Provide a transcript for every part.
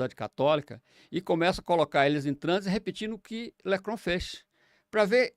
Universidade Católica e começo a colocar eles em transe repetindo o que Lecron fez, para ver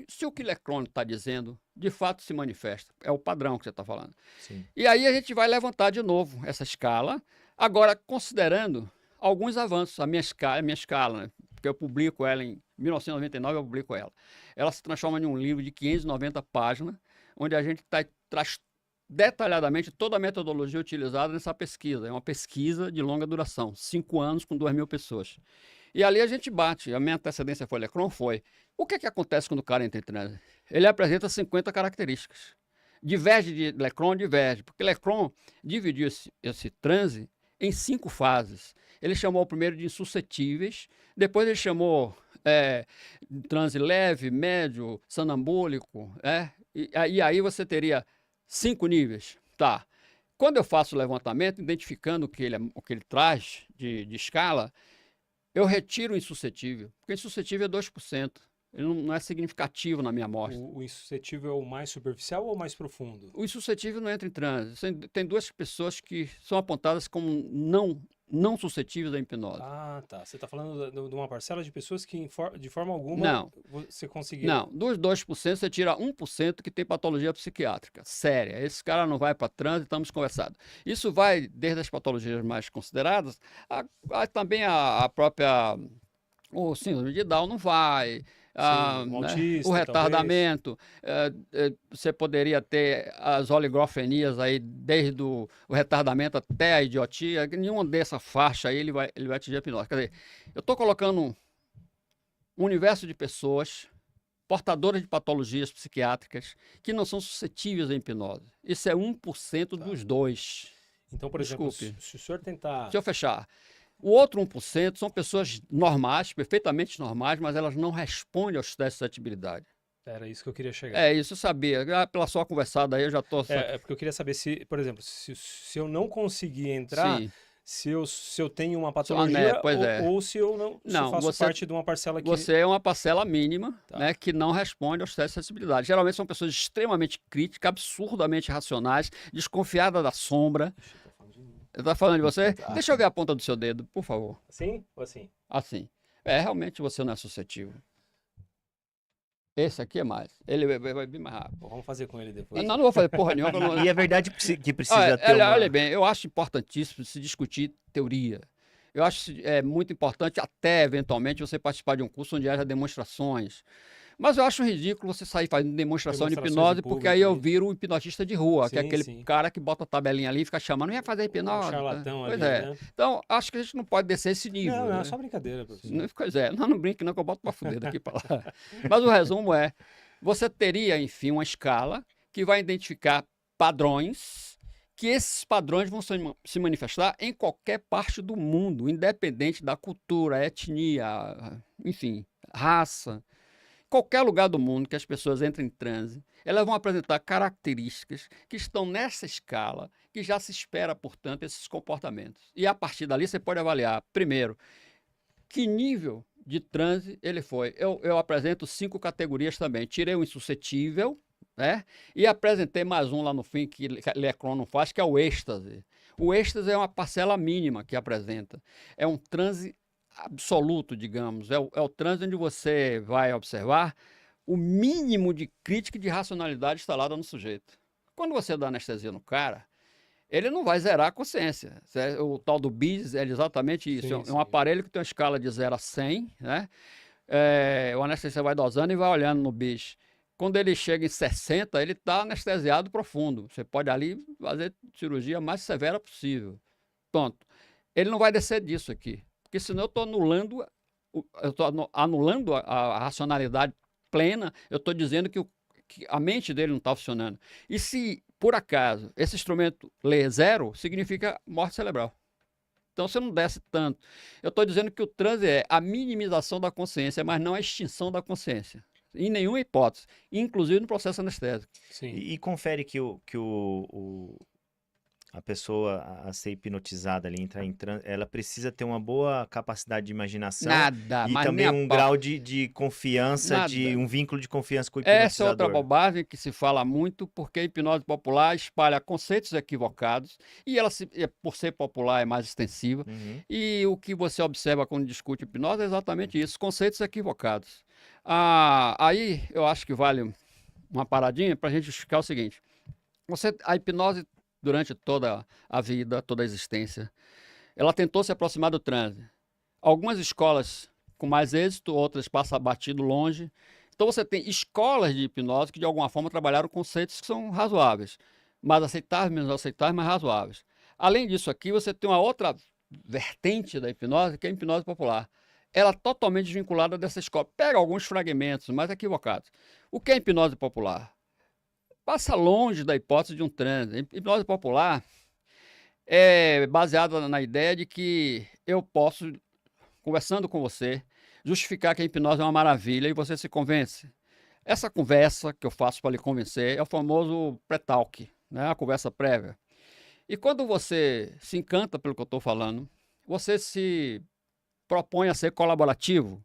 se o que Lecron está dizendo de fato se manifesta. É o padrão que você está falando. Sim. E aí a gente vai levantar de novo essa escala, agora considerando alguns avanços. A minha escala, né? Porque eu publico ela em 1999, eu publico ela. Ela se transforma em um livro de 590 páginas, onde a gente traz detalhadamente toda a metodologia utilizada nessa pesquisa. É uma pesquisa de longa duração, 5 anos com 2.000 pessoas. E ali a gente bate. A minha antecedência foi Lecron, foi. O que acontece quando o cara entra em transe? Ele apresenta 50 características. Diverge de Lecron, diverge, porque Lecron dividiu esse transe em 5 fases. Ele chamou o primeiro de insuscetíveis, depois ele chamou transe leve, médio, sonambúlico, e aí você teria 5 níveis. Tá. Quando eu faço o levantamento, identificando o que ele traz de escala, eu retiro o insuscetível, porque o insuscetível é 2%. Ele não é significativo na minha amostra. O insuscetível é o mais superficial ou o mais profundo? O insuscetível não entra em transe. Tem 2 pessoas que são apontadas como não suscetíveis à hipnose. Ah, tá. Você está falando de uma parcela de pessoas que, de forma alguma, Não. você conseguiu... Não, dos 2%, você tira 1% que tem patologia psiquiátrica séria. Esse cara não vai para transe, estamos conversando. Isso vai desde as patologias mais consideradas, também a própria... O síndrome de Down não vai... Sim, um né? autista, O retardamento, você poderia ter as oligofrenias aí, desde o retardamento até a idiotia, nenhuma dessa faixa aí ele vai atingir a hipnose. Quer dizer, eu estou colocando um universo de pessoas portadoras de patologias psiquiátricas que não são suscetíveis à hipnose. Isso é 1% dos 2. Então, por exemplo, se o senhor tentar... Deixa eu fechar. O outro 1% são pessoas normais, perfeitamente normais, mas elas não respondem aos testes de suscetibilidade. Era isso que eu queria chegar. É, isso eu sabia. Pela sua conversada aí, eu já estou... porque eu queria saber se, por exemplo, se eu não conseguir entrar, Sim. se eu tenho uma patologia ou se eu não, se eu faço parte de uma parcela que... Você é uma parcela mínima, Tá. né, que não responde aos testes de acessibilidade. Geralmente são pessoas extremamente críticas, absurdamente racionais, desconfiadas da sombra. Tá falando de você? Deixa eu ver a ponta do seu dedo, por favor. Assim ou assim? Assim. Realmente você não é suscetível. Esse aqui é mais. Ele vai vir mais rápido. Vamos fazer com ele depois. Não vou fazer porra nenhuma. Não... E é verdade que precisa ter Olha bem, eu acho importantíssimo se discutir teoria. Eu acho muito importante até, eventualmente, você participar de um curso onde haja demonstrações. Mas eu acho ridículo você sair fazendo demonstração de hipnose, porque aí eu viro um hipnotista de rua, que é aquele cara que bota a tabelinha ali e fica chamando, não ia fazer hipnose. Um charlatão pois ali, é. Né? Então, acho que a gente não pode descer esse nível. Não, né? é só brincadeira, professor. Pois é, não brinque não, que eu boto pra fuder daqui pra lá. Mas o resumo é, você teria, enfim, uma escala que vai identificar padrões, que esses padrões vão se manifestar em qualquer parte do mundo, independente da cultura, etnia, enfim, raça. Qualquer lugar do mundo que as pessoas entrem em transe, elas vão apresentar características que estão nessa escala, que já se espera, portanto, esses comportamentos. E a partir dali você pode avaliar, primeiro, que nível de transe ele foi. Eu apresento 5 categorias também. Tirei o insuscetível, né? E apresentei mais um lá no fim que Lecron não faz, que é o êxtase. O êxtase é uma parcela mínima que apresenta. É um transe absoluto, digamos. É o transe onde você vai observar o mínimo de crítica e de racionalidade instalada no sujeito. Quando você dá anestesia no cara, ele não vai zerar a consciência. O tal do BIS é exatamente isso. Sim, é um aparelho que tem uma escala de 0 a 100, né? O anestesista vai dosando e vai olhando no BIS. Quando ele chega em 60, ele está anestesiado profundo. Você pode ali fazer cirurgia mais severa possível. Pronto. Ele não vai descer disso aqui. Porque senão eu estou anulando a racionalidade plena, eu estou dizendo que a mente dele não está funcionando. E se, por acaso, esse instrumento lê 0, significa morte cerebral. Então você não desce tanto. Eu estou dizendo que o transe é a minimização da consciência, mas não a extinção da consciência. Em nenhuma hipótese, inclusive no processo anestésico. Sim. E confere que a pessoa a ser hipnotizada ali, entrar em transe, ela precisa ter uma boa capacidade de imaginação Nada, e mas também nem um grau de confiança, um vínculo de confiança com o hipnotizador. Essa é outra bobagem que se fala muito, porque a hipnose popular espalha conceitos equivocados e ela, por ser popular, é mais extensiva. E o que você observa quando discute hipnose é exatamente isso, conceitos equivocados. Aí eu acho que vale uma paradinha para a gente explicar o seguinte. A hipnose, durante toda a vida, toda a existência, ela tentou se aproximar do transe. Algumas escolas com mais êxito, outras passam batido longe. Então você tem escolas de hipnose que de alguma forma trabalharam conceitos que são razoáveis, mais aceitáveis, menos aceitáveis, mas razoáveis. Além disso aqui, você tem uma outra vertente da hipnose, que é a hipnose popular. Ela é totalmente desvinculada dessa escola. Pega alguns fragmentos, mas equivocados. O que é hipnose popular? Passa longe da hipótese de um transe. A hipnose popular é baseada na ideia de que eu posso, conversando com você, justificar que a hipnose é uma maravilha e você se convence. Essa conversa que eu faço para lhe convencer é o famoso pré-talk, né? A conversa prévia. E quando você se encanta pelo que eu estou falando, você se propõe a ser colaborativo.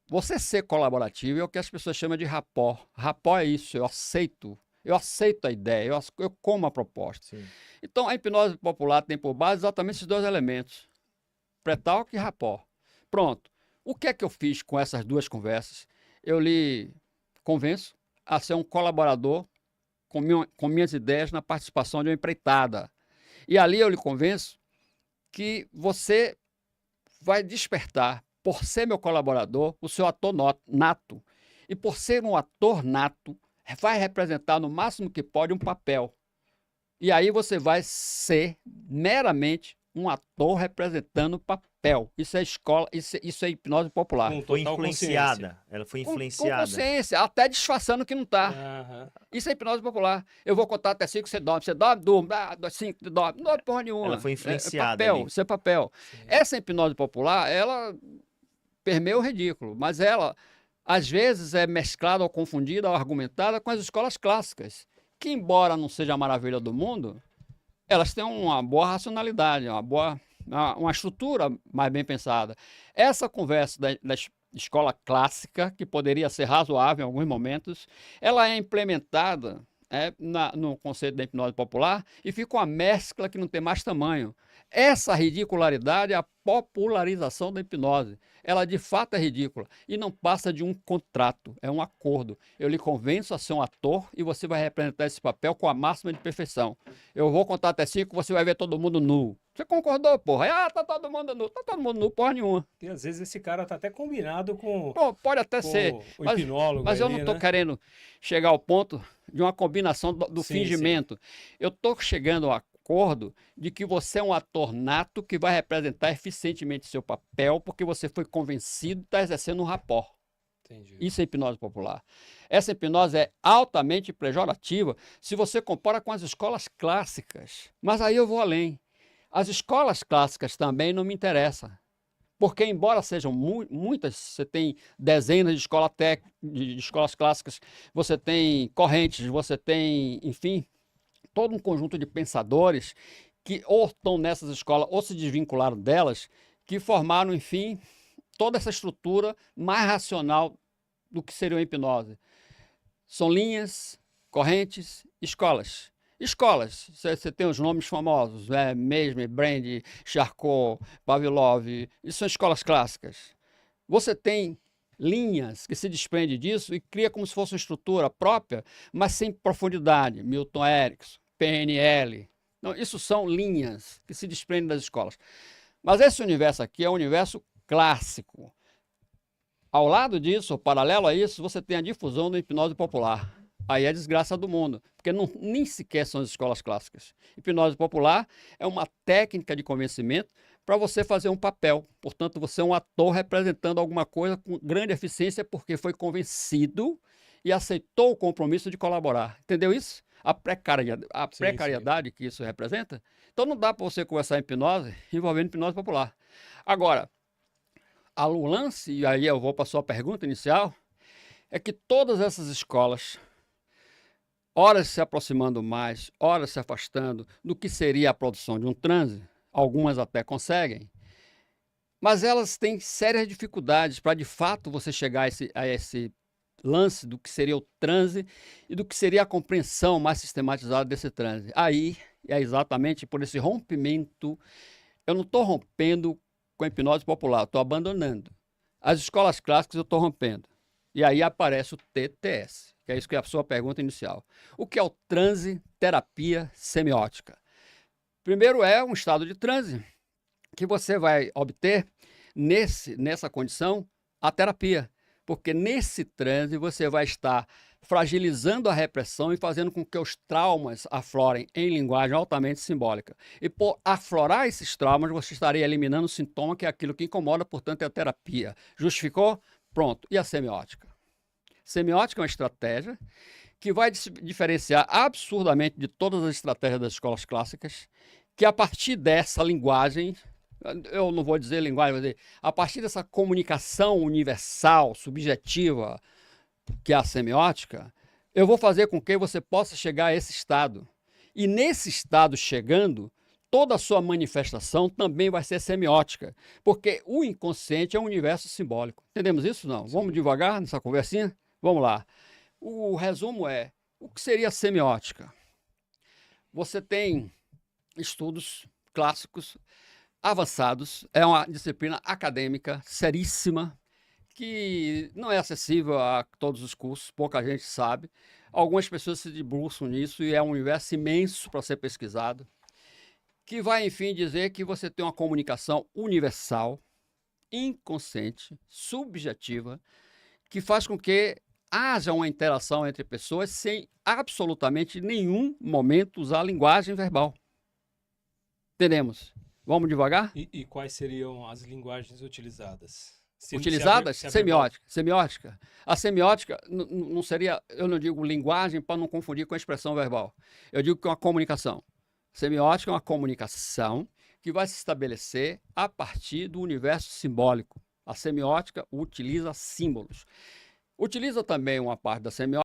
Você ser colaborativo é o que as pessoas chamam de rapport. Rapport é isso, eu aceito a ideia, eu como a proposta. Sim. Então, a hipnose popular tem por base exatamente esses dois elementos, pré-talk e rapport. Pronto. O que é que eu fiz com essas duas conversas? Eu lhe convenço a ser um colaborador com minhas ideias na participação de uma empreitada. E ali eu lhe convenço que você vai despertar, por ser meu colaborador, o seu ator nato. E por ser um ator nato, vai representar no máximo que pode um papel. E aí você vai ser meramente um ator representando papel. Isso é escola, isso é hipnose popular. Foi influenciada. Ela foi influenciada. Com consciência, até disfarçando que não está. Isso é hipnose popular. Eu vou contar até 5, você dorme, durme, 5, dorme. Não dorme porra nenhuma. Ela foi influenciada. Papel, isso é papel. Sim. Essa hipnose popular, ela permeia o ridículo, mas ela, às vezes, é mesclada ou confundida ou argumentada com as escolas clássicas, que, embora não seja a maravilha do mundo, elas têm uma boa racionalidade, uma estrutura mais bem pensada. Essa conversa da escola clássica, que poderia ser razoável em alguns momentos, ela é implementada no conceito da hipnose popular e fica uma mescla que não tem mais tamanho. Essa ridicularidade é a popularização da hipnose. Ela de fato é ridícula e não passa de um contrato, é um acordo. Eu lhe convenço a ser um ator e você vai representar esse papel com a máxima de perfeição. Eu vou contar até 5, você vai ver todo mundo nu. Você concordou, porra? Tá todo mundo nu. Tá todo mundo nu, porra nenhuma. E às vezes esse cara tá até combinado com... Pô, pode até ser. O hipnólogo. Mas eu não tô querendo chegar ao ponto de uma combinação do fingimento. Sim. Eu tô chegando ao acordo de que você é um ator nato que vai representar eficientemente seu papel porque você foi convencido de estar exercendo um rapport. Entendi. Isso é hipnose popular. Essa hipnose é altamente pejorativa se você compara com as escolas clássicas. Mas aí eu vou além. As escolas clássicas também não me interessam. Porque, embora sejam muitas, você tem dezenas de escolas clássicas, você tem correntes, você tem, enfim, todo um conjunto de pensadores que ou estão nessas escolas ou se desvincularam delas, que formaram, enfim, toda essa estrutura mais racional do que seria a hipnose. São linhas, correntes, escolas. Escolas, você tem os nomes famosos, Mesmer, Brand, Charcot, Pavlov, isso são escolas clássicas. Você tem linhas que se desprendem disso e cria como se fosse uma estrutura própria, mas sem profundidade. Milton Erickson, PNL. Não, isso são linhas que se desprendem das escolas. Mas esse universo aqui é um universo clássico. Ao lado disso, paralelo a isso, você tem a difusão da hipnose popular. Aí é a desgraça do mundo, porque nem sequer são as escolas clássicas. Hipnose popular é uma técnica de convencimento para você fazer um papel. Portanto, você é um ator representando alguma coisa com grande eficiência porque foi convencido e aceitou o compromisso de colaborar. Entendeu isso? A precariedade que isso representa. Então não dá para você conversar em hipnose envolvendo hipnose popular. Agora, o lance, e aí eu vou para a sua pergunta inicial, é que todas essas escolas horas se aproximando mais, horas se afastando do que seria a produção de um transe. Algumas até conseguem, mas elas têm sérias dificuldades para, de fato, você chegar a esse lance do que seria o transe e do que seria a compreensão mais sistematizada desse transe. Aí é exatamente por esse rompimento. Eu não estou rompendo com a hipnose popular, estou abandonando. As escolas clássicas eu estou rompendo. E aí aparece o TTS, que é isso que é a sua pergunta inicial. O que é o transe terapia semiótica? Primeiro é um estado de transe que você vai obter nessa condição a terapia, porque nesse transe você vai estar fragilizando a repressão e fazendo com que os traumas aflorem em linguagem altamente simbólica. E por aflorar esses traumas, você estaria eliminando o sintoma, que é aquilo que incomoda, portanto, é a terapia. Justificou? Pronto. E a semiótica? Semiótica é uma estratégia que vai diferenciar absurdamente de todas as estratégias das escolas clássicas, que a partir dessa linguagem, eu não vou dizer linguagem, vou dizer, a partir dessa comunicação universal, subjetiva, que é a semiótica, eu vou fazer com que você possa chegar a esse estado. E nesse estado chegando, toda a sua manifestação também vai ser semiótica, porque o inconsciente é um universo simbólico. Entendemos isso? Não? Sim. Vamos devagar nessa conversinha? Vamos lá. O resumo é, o que seria semiótica? Você tem estudos clássicos avançados, é uma disciplina acadêmica seríssima, que não é acessível a todos os cursos, pouca gente sabe. Algumas pessoas se debruçam nisso e é um universo imenso para ser pesquisado, que vai, enfim, dizer que você tem uma comunicação universal, inconsciente, subjetiva, que faz com que haja uma interação entre pessoas sem absolutamente nenhum momento usar a linguagem verbal. Entendemos? Vamos devagar? E quais seriam as linguagens utilizadas? Semiótica. Semiótica. A semiótica não seria, eu não digo linguagem para não confundir com a expressão verbal. Eu digo que é uma comunicação. Semiótica é uma comunicação que vai se estabelecer a partir do universo simbólico. A semiótica utiliza símbolos. Utiliza também uma parte da semiótica